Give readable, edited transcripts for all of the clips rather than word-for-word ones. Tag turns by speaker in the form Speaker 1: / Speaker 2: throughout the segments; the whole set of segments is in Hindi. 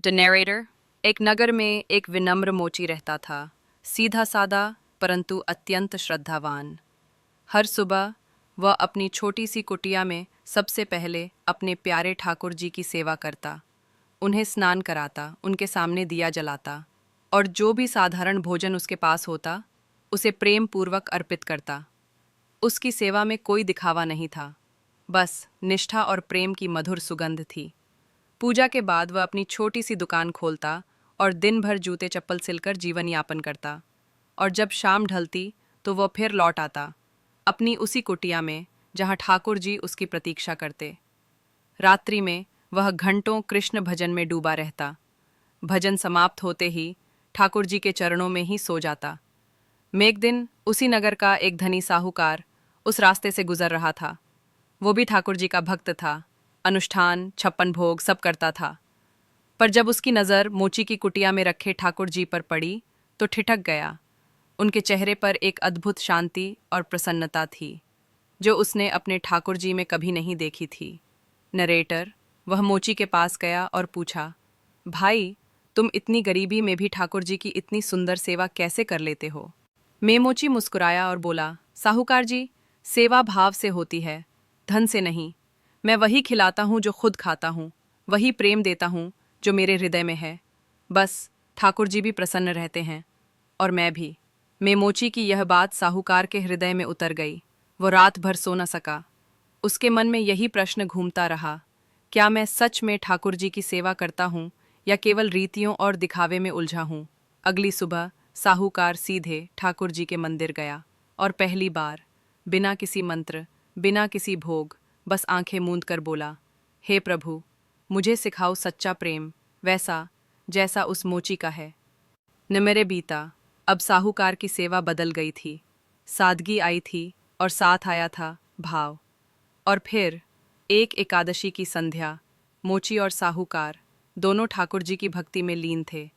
Speaker 1: The narrator. एक नगर में एक विनम्र मोची रहता था, सीधा सादा परंतु अत्यंत श्रद्धावान। हर सुबह वह अपनी छोटी सी कुटिया में सबसे पहले अपने प्यारे ठाकुर जी की सेवा करता, उन्हें स्नान कराता, उनके सामने दिया जलाता और जो भी साधारण भोजन उसके पास होता उसे प्रेम पूर्वक अर्पित करता। उसकी सेवा में कोई दिखावा नहीं था, बस निष्ठा और प्रेम की मधुर सुगंध थी। पूजा के बाद वह अपनी छोटी सी दुकान खोलता और दिन भर जूते चप्पल सिलकर जीवन यापन करता, और जब शाम ढलती तो वह फिर लौट आता अपनी उसी कुटिया में जहाँ ठाकुर जी उसकी प्रतीक्षा करते। रात्रि में वह घंटों कृष्ण भजन में डूबा रहता। भजन समाप्त होते ही ठाकुर जी के चरणों में ही सो जाता। मैं एक दिन उसी नगर का एक धनी साहूकार उस रास्ते से गुजर रहा था। वो भी ठाकुर जी का भक्त था, अनुष्ठान छप्पन भोग सब करता था। पर जब उसकी नज़र मोची की कुटिया में रखे ठाकुर जी पर पड़ी तो ठिठक गया। उनके चेहरे पर एक अद्भुत शांति और प्रसन्नता थी जो उसने अपने ठाकुर जी में कभी नहीं देखी थी। नरेटर। वह मोची के पास गया और पूछा, भाई, तुम इतनी गरीबी में भी ठाकुर जी की इतनी सुंदर सेवा कैसे कर लेते हो? मेमोची मुस्कुराया और बोला, साहूकार जी, सेवा भाव से होती है, धन से नहीं। मैं वही खिलाता हूँ जो खुद खाता हूँ, वही प्रेम देता हूँ जो मेरे हृदय में है। बस ठाकुर जी भी प्रसन्न रहते हैं और मैं भी। मेमोची की यह बात साहूकार के हृदय में उतर गई। वो रात भर सो न सका। उसके मन में यही प्रश्न घूमता रहा, क्या मैं सच में ठाकुर जी की सेवा करता हूँ या केवल रीतियों और दिखावे में उलझा हूँ? अगली सुबह साहूकार सीधे ठाकुर जी के मंदिर गया और पहली बार बिना किसी मंत्र, बिना किसी भोग, बस आंखें मूंद कर बोला, हे प्रभु, मुझे सिखाओ सच्चा प्रेम, वैसा जैसा उस मोची का है। न मेरे बीता। अब साहूकार की सेवा बदल गई थी। सादगी आई थी और साथ आया था भाव। और फिर एक एकादशी की संध्या, मोची और साहूकार दोनों ठाकुर जी की भक्ति में लीन थे।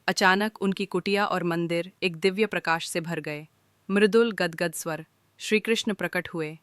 Speaker 1: अचानक उनकी कुटिया और मंदिर एक दिव्य प्रकाश से भर गए। मृदुल गदगद स्वर, श्री कृष्ण प्रकट हुए